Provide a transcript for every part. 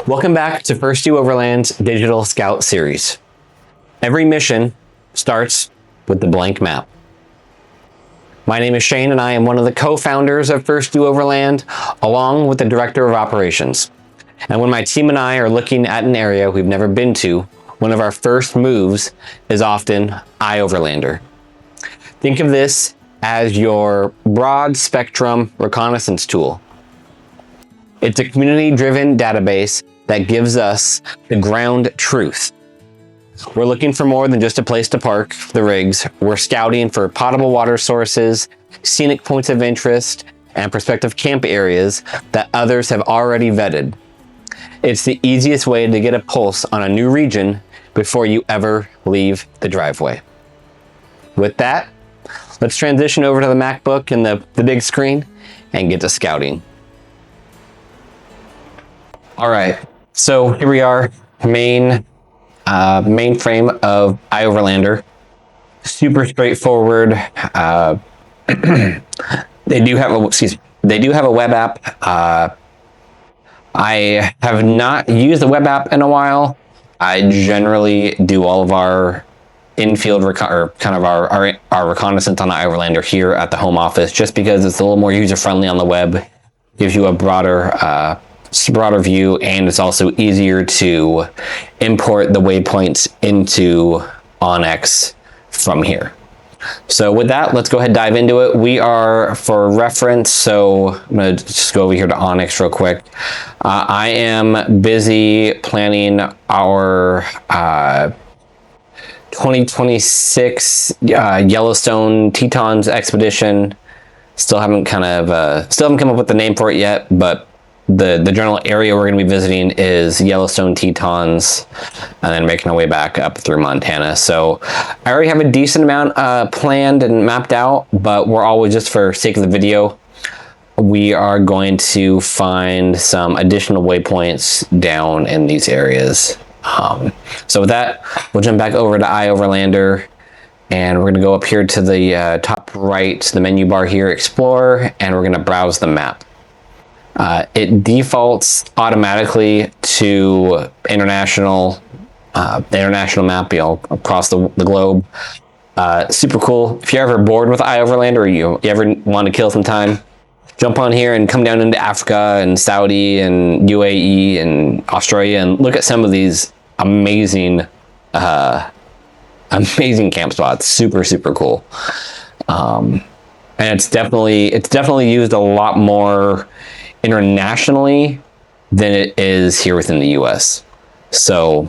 Welcome back to First Due Overland's Digital Scout series. Every mission starts with the blank map. My name is Shane and I am one of the co-founders of First Due Overland, along with the Director of Operations. And when my team and I are looking at an area we've never been to, one of our first moves is often iOverlander. Think of this as your broad spectrum reconnaissance tool. It's a community-driven database that gives us the ground truth. We're looking for more than just a place to park the rigs. We're scouting for potable water sources, scenic points of interest, and prospective camp areas that others have already vetted. It's the easiest way to get a pulse on a new region before you ever leave the driveway. With that, let's transition over to the MacBook and the big screen and get to scouting. All right, so here we are, mainframe of iOverlander. Super straightforward. They do have a web app. I have not used the web app in a while. I generally do all of our in-field our reconnaissance on the iOverlander here at the home office, just because it's a little more user-friendly on the web, gives you a broader view, and it's also easier to import the waypoints into Onyx from here. So with that, let's go ahead and dive into it. We are, for reference, so I'm going to just go over here to Onyx real quick. I am busy planning our 2026 Yellowstone Tetons Expedition. Still haven't come up with the name for it yet, but the general area we're going to be visiting is Yellowstone Tetons, and then making our way back up through Montana. So I already have a decent amount planned and mapped out, but we're always, just for sake of the video, we are going to find some additional waypoints down in these areas. So with that, we'll jump back over to iOverlander, and we're going to go up here to the top right, the menu bar here, Explore, and we're going to browse the map. It defaults automatically to the international map, across the globe. Super cool. If you're ever bored with iOverlander, or you ever want to kill some time, jump on here and come down into Africa and Saudi and UAE and Australia and look at some of these amazing camp spots. Super cool. And it's definitely used a lot more internationally than it is here within the US. So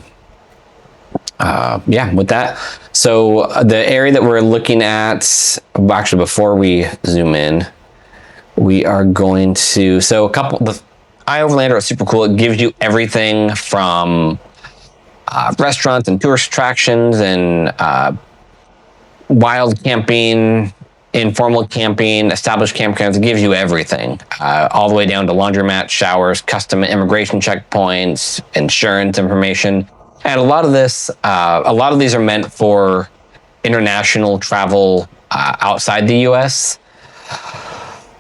yeah, with that, so the area that we're looking at, actually before we zoom in, we are going to, the iOverlander is super cool. It gives you everything from restaurants and tourist attractions and wild camping, informal camping, established campgrounds. It gives you everything, all the way down to laundromat, showers, custom immigration checkpoints, insurance information. And a lot of these are meant for international travel outside the US.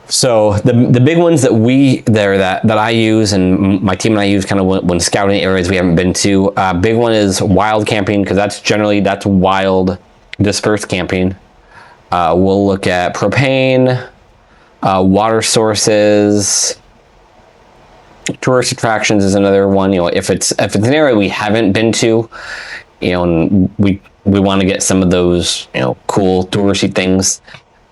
So the big ones that I use and my team and I use kind of when scouting areas we haven't been to, big one is wild camping, because that's wild dispersed camping. We'll look at propane, water sources, tourist attractions is another one. If it's an area we haven't been to, and we want to get some of those, cool touristy things,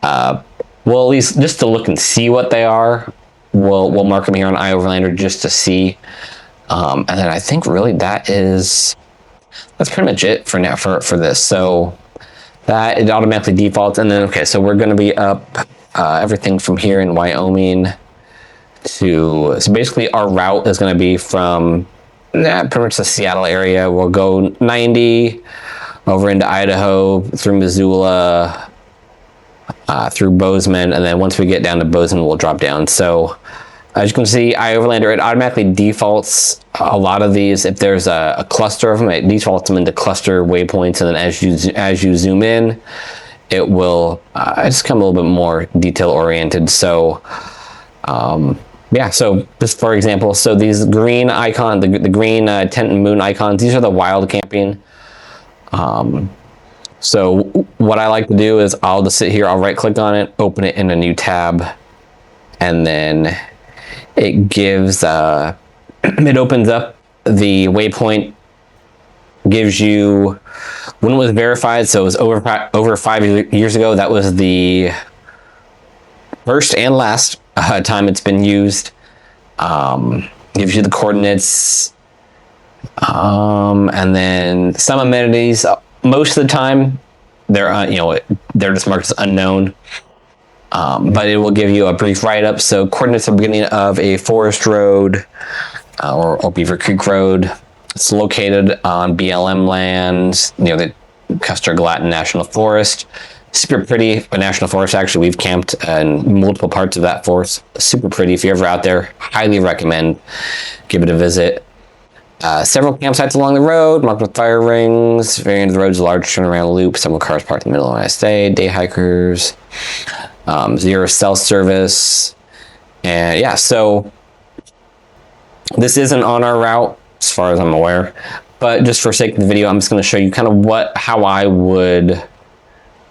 well, at least just to look and see what they are, we'll mark them here on iOverlander just to see. And then I think really that's pretty much it for now for this. So that it automatically defaults, and then okay, so we're going to be up everything from here in Wyoming so basically our route is going to be from pretty much the Seattle area. We'll go 90 over into Idaho, through Missoula, through Bozeman, and then once we get down to Bozeman, we'll drop down. So as you can see, iOverlander, it automatically defaults a lot of these. If there's a cluster of them, it defaults them into cluster waypoints, and then as you zoom in, it will just come a little bit more detail oriented. So yeah, so just for example, so these green icon, the green tent and moon icons, these are the wild camping. So what I like to do is I'll just sit here, I'll right click on it, open it in a new tab, and then it gives, it opens up the waypoint, gives you when it was verified, so it was over 5 years ago. That was the first and last time it's been used. Gives you the coordinates, and then some amenities. Most of the time, they're they're just marked as unknown, but it will give you a brief write-up. So coordinates are beginning of a forest road or Beaver Creek Road. It's located on BLM land near the Custer Gallatin National Forest. Super pretty, a national forest. Actually, we've camped in multiple parts of that forest. Super pretty. If you're ever out there, highly recommend give it a visit. Several campsites along the road, marked with fire rings. Very end of the road is a large turnaround loop. Several cars parked in the middle of the day. Day hikers. Zero cell service. And yeah, so this isn't on our route as far as I'm aware. But just for sake of the video, I'm just going to show you kind of how I would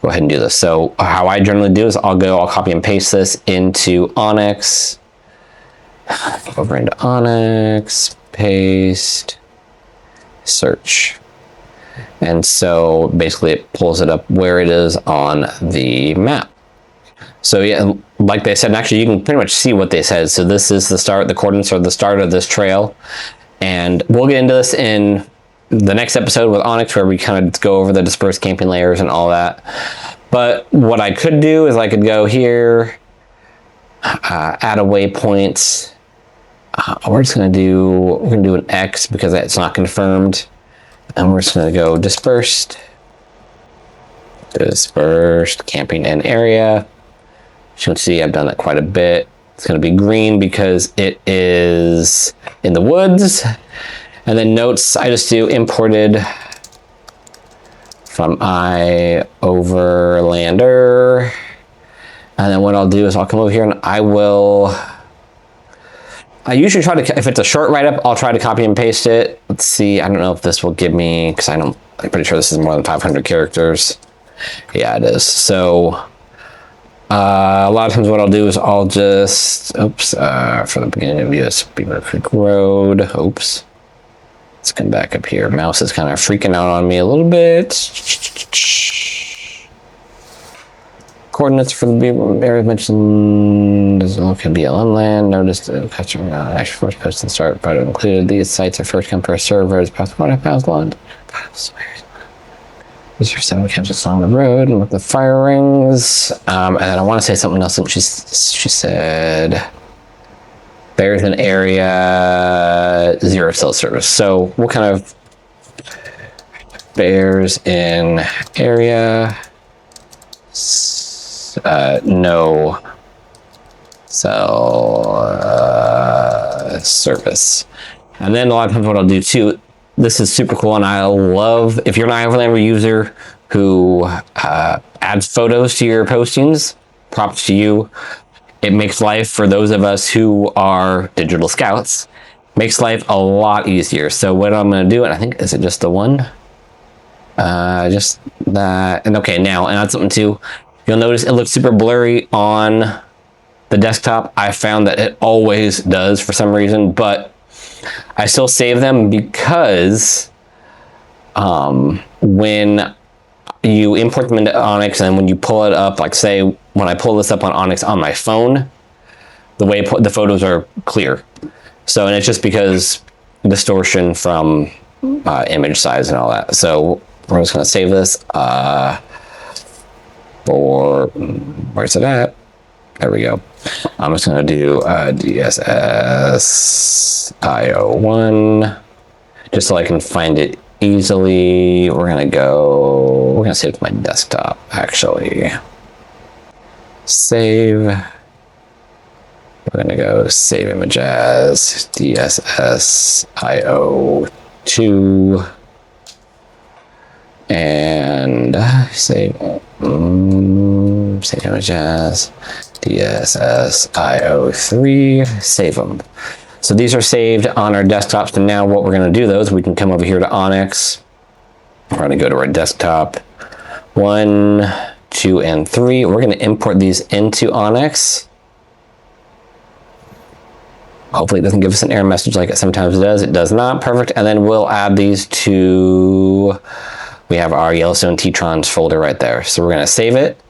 go ahead and do this. So how I generally do is I'll copy and paste this into Onyx. Over into Onyx. Paste, search, and so basically it pulls it up where it is on the map. So yeah, like they said, and actually you can pretty much see what they said. So this is the start, the coordinates are the start of this trail, and we'll get into this in the next episode with Onyx, where we kind of go over the dispersed camping layers and all that. But what I could do is I could go here, add a waypoint. We're gonna do an X because it's not confirmed, and we're just gonna go dispersed camping and area. As you can see, I've done that quite a bit. It's gonna be green because it is in the woods. And then notes, I just do imported from iOverlander. And then what I'll do is I'll come over here and I usually try to, if it's a short write-up, I'll try to copy and paste it. Let's see, I don't know if this will give me, because I'm pretty sure this is more than 500 characters. Yeah, it is. So a lot of times what I'll do is I'll just, for the beginning of US Beaver Creek Road, let's come back up here. Mouse is kind of freaking out on me a little bit. Coordinates for the area mentioned is located BLM land. Notice the customer actual force post and start photo included. These sites are first come first served. Roads past 1.5 miles long. These are 7 campsites along the road and with the fire rings. And then I want to say something else. She said there's an area 0 cell service. So what kind of bears in area? No cell service. And then a lot of times what I'll do too, this is super cool, and I love, if you're an iOverlander user who adds photos to your postings, props to you. It makes life, for those of us who are digital scouts, makes life a lot easier. So what I'm going to do, and I think, is it just the one? Just that, and okay, now, and that's something too. You'll notice it looks super blurry on the desktop. I found that it always does for some reason, but I still save them because when you import them into Onyx and when you pull it up, like say when I pull this up on Onyx on my phone, the way the photos are clear. So, and it's just because distortion from image size and all that. So we're just going to save this. Where's it at? There we go. I'm just going to do DSS IO1 just so I can find it easily. We're going to save it to my desktop actually. Save. We're going to go save image as DSS IO2 and save image as DSSIO3, save them. So these are saved on our desktop. So now what we're going to do those, we can come over here to Onyx. We're going to go to our desktop. 1, 2, and 3. We're going to import these into Onyx. Hopefully it doesn't give us an error message like it sometimes does. It does not. Perfect. And then we'll add these to, we have our Yellowstone Tetons folder right there. So we're going to save it.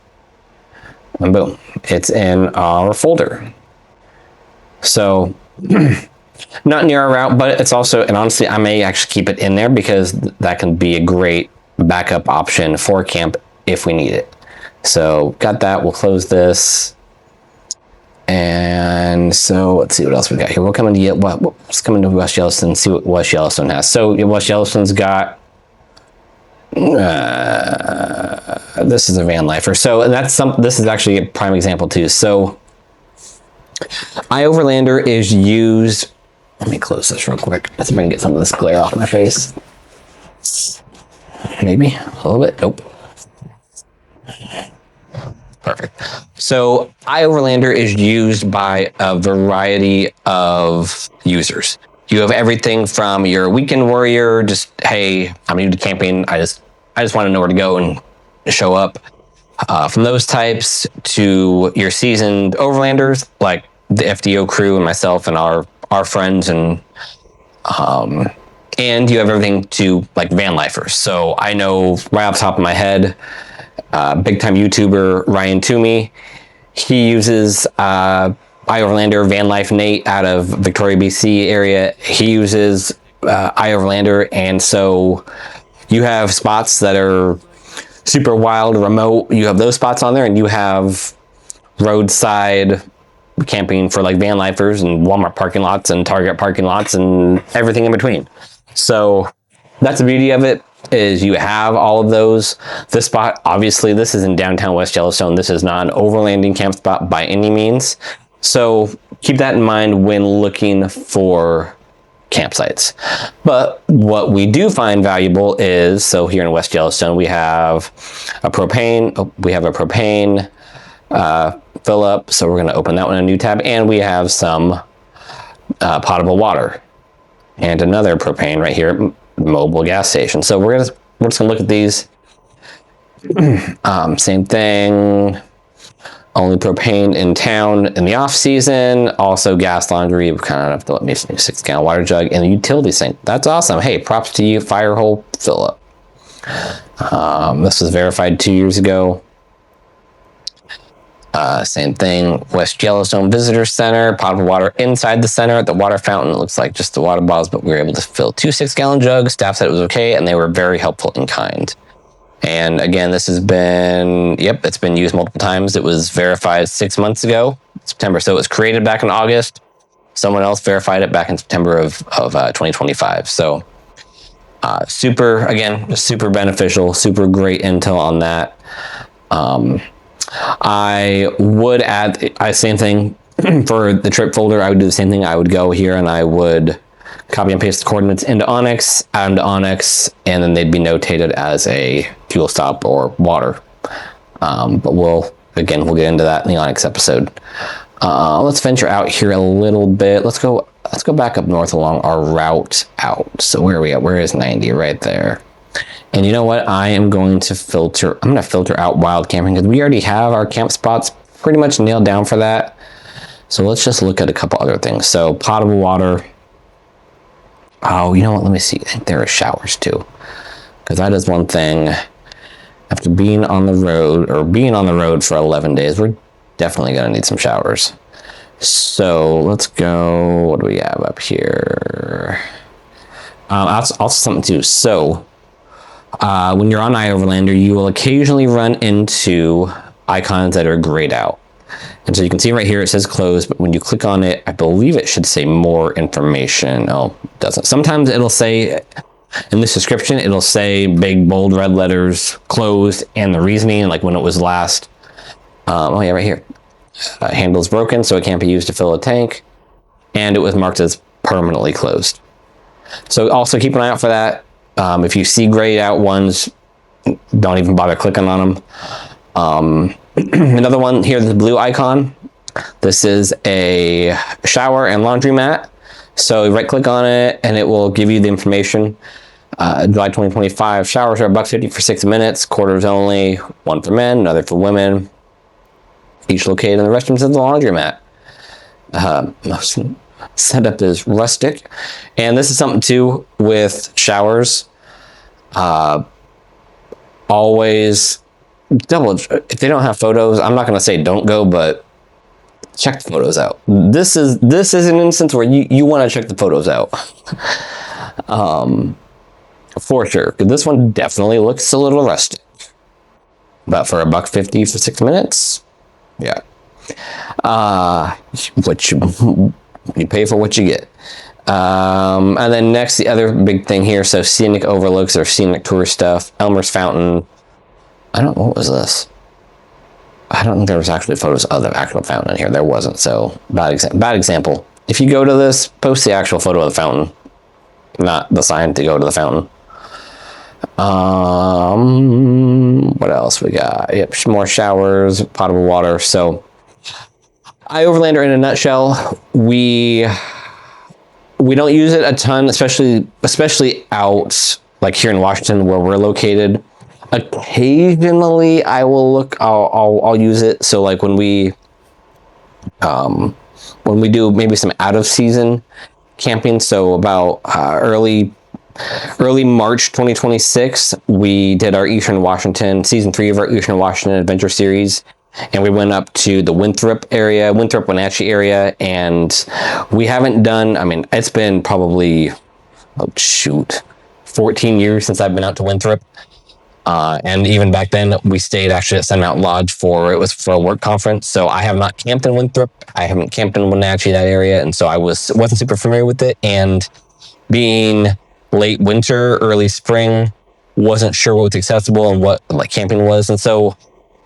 And boom, it's in our folder. So not near our route, but it's also, and honestly, I may actually keep it in there because that can be a great backup option for camp if we need it. So got that. We'll close this. And so let's see what else we got here. We'll come into let's come into West Yellowstone and see what West Yellowstone has. So West Yellowstone's got this is a van lifer. So and this is actually a prime example too. So iOverlander is used. Let me close this real quick. Let's see if I can get some of this glare off my face. Maybe a little bit. Nope. Perfect. So iOverlander is used by a variety of users. You have everything from your weekend warrior, just, hey, I'm new to camping. I just want to know where to go and show up. From those types to your seasoned overlanders, like the FDO crew and myself and our friends, and you have everything to like van lifers. So I know right off the top of my head, big time YouTuber Ryan Toomey, he uses iOverlander. Van Life Nate out of Victoria, BC area, he uses iOverlander. And so you have spots that are super wild, remote. You have those spots on there, and you have roadside camping for like van lifers and Walmart parking lots and Target parking lots and everything in between. So that's the beauty of it, is you have all of those. This spot, obviously, this is in downtown West Yellowstone. This is not an overlanding camp spot by any means. So keep that in mind when looking for campsites. But what we do find valuable is, so here in West Yellowstone, we have a propane, fill up. So we're going to open that one in a new tab, and we have some potable water and another propane right here at mobile gas station. So we're just gonna look at these. Same thing. Only propane in town in the off season. Also gas laundry. We kind of have to let me a 6-gallon water jug and a utility sink. That's awesome. Hey, props to you. Fire hole fill up. This was verified 2 years ago. Same thing, West Yellowstone Visitor Center, potable water inside the center at the water fountain. It looks like just the water bottles, but we were able to fill 2 6-gallon jugs. Staff said it was okay, and they were very helpful in kind. And again, this has been, it's been used multiple times. It was verified 6 months ago, September. So it was created back in August. Someone else verified it back in September of 2025. So super beneficial, super great intel on that. I would add, same thing for the trip folder. I would do the same thing. I would go here and I would copy and paste the coordinates into Onyx, add them to Onyx, and then they'd be notated as a fuel stop or water. But we'll get into that in the Onyx episode. Let's venture out here a little bit. Let's go back up north along our route out. So where are we at? Where is 90? Right there. And you know what? I'm going to filter out wild camping because we already have our camp spots pretty much nailed down for that. So let's just look at a couple other things. So potable water. Oh, you know what? Let me see. I think there are showers too. Because that is one thing. After being on the road for 11 days, we're definitely going to need some showers. So let's go. What do we have up here? Also something too. So when you're on iOverlander, you will occasionally run into icons that are grayed out. And so you can see right here, it says closed, but when you click on it, I believe it should say more information. Oh, it doesn't. Sometimes it'll say, in this description, it'll say big, bold, red letters, closed, and the reasoning, like when it was last. Right here. Handle is broken, so it can't be used to fill a tank. And it was marked as permanently closed. So also keep an eye out for that. If you see grayed out ones, don't even bother clicking on them. Another one here, the blue icon, This is a shower and laundromat. So you right click on it and it will give you the information. July 2025, showers are $1.50 for 6 minutes, quarters only, one for men, another for women, each located in the restrooms of the laundromat. Setup is rustic. And this is something too with showers. Always double, if they don't have photos, I'm not going to say don't go, but check the photos out. This is an instance where you want to check the photos out. For sure. This one definitely looks a little rustic. But for $1.50 for 6 minutes, yeah. You pay for what you get. And then next, the other big thing here, so scenic overlooks or scenic tour stuff. Elmer's Fountain. What was this? I don't think there was actually photos of the actual fountain in here. There wasn't, so bad example. If you go to this, post the actual photo of the fountain, not the sign to go to the fountain. What else we got? Yep, more showers, potable water. So iOverlander in a nutshell, we don't use it a ton, especially out like here in Washington where we're located. Occasionally I will look, I'll use it. So like when we do maybe some out of season camping, so about early March 2026, we did our Eastern Washington, season 3 of our Eastern Washington Adventure Series. And we went up to the Winthrop Wenatchee area, and we haven't done, it's been probably, 14 years since I've been out to Winthrop. And even back then, we stayed actually at Sun Mountain Lodge for a work conference. So I have not camped in Winthrop. I haven't camped in Wenatchee, that area. And so I wasn't super familiar with it. And being late winter, early spring, wasn't sure what was accessible and what like camping was. And so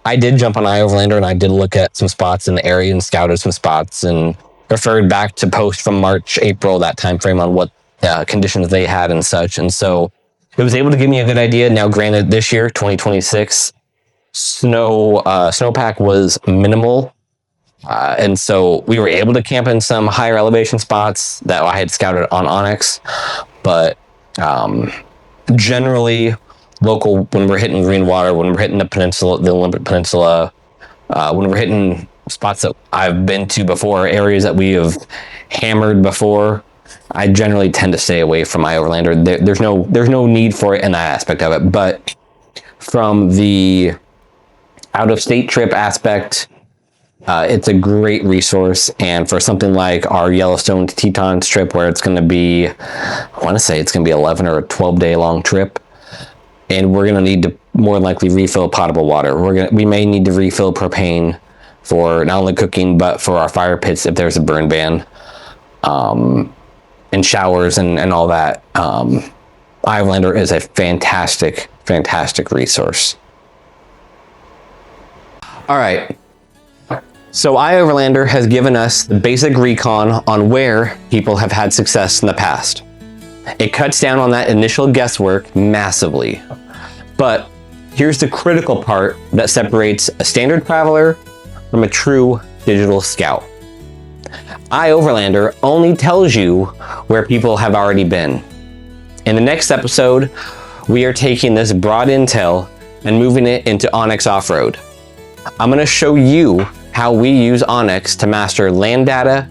I did jump on iOverlander and I did look at some spots in the area and scouted some spots and referred back to posts from March, April, that time frame on what conditions they had and such. And so it was able to give me a good idea. Now, granted, this year, 2026, snowpack was minimal. And so we were able to camp in some higher elevation spots that I had scouted on Onyx. But generally, local, when we're hitting green water, when we're hitting the peninsula, the Olympic Peninsula, when we're hitting spots that I've been to before, areas that we have hammered before, I generally tend to stay away from iOverlander. There's no need for it in that aspect of it. But from the out-of-state trip aspect, it's a great resource. And for something like our Yellowstone Tetons trip, where it's going to be, I want to say it's going to be 11 or a 12-day long trip, and we're going to need to more likely refill potable water. We may need to refill propane for not only cooking, but for our fire pits if there's a burn ban, and showers and all that. iOverlander is a fantastic, fantastic resource. All right. So iOverlander has given us the basic recon on where people have had success in the past. It cuts down on that initial guesswork massively. But here's the critical part that separates a standard traveler from a true digital scout. iOverlander only tells you where people have already been. In the next episode, we are taking this broad intel and moving it into Onyx Offroad. I'm going to show you how we use Onyx to master land data,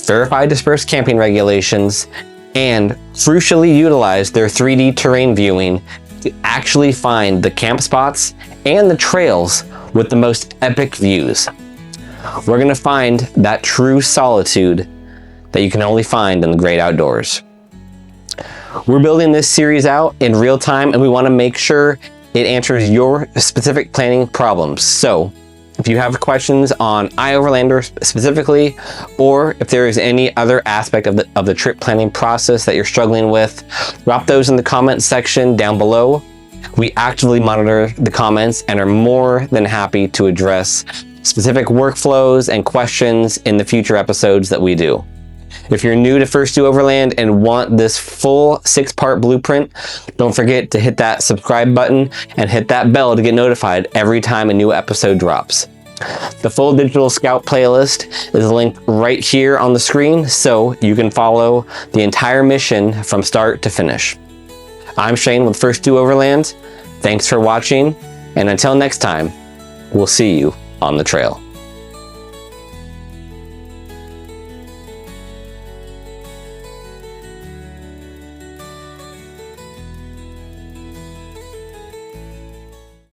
verify dispersed camping regulations, and crucially utilize their 3D terrain viewing to actually find the camp spots and the trails with the most epic views. We're going to find that true solitude that you can only find in the great outdoors. We're building this series out in real time, and we want to make sure it answers your specific planning problems. So if you have questions on iOverlander specifically, or if there is any other aspect of the trip planning process that you're struggling with, drop those in the comments section down below. We actively monitor the comments and are more than happy to address specific workflows and questions in the future episodes that we do. If you're new to First Due Overland and want this full 6-part blueprint, don't forget to hit that subscribe button and hit that bell to get notified every time a new episode drops. The full Digital Scout playlist is linked right here on the screen, so you can follow the entire mission from start to finish. I'm Shane with First Due Overland. Thanks for watching, and until next time, we'll see you on the trail.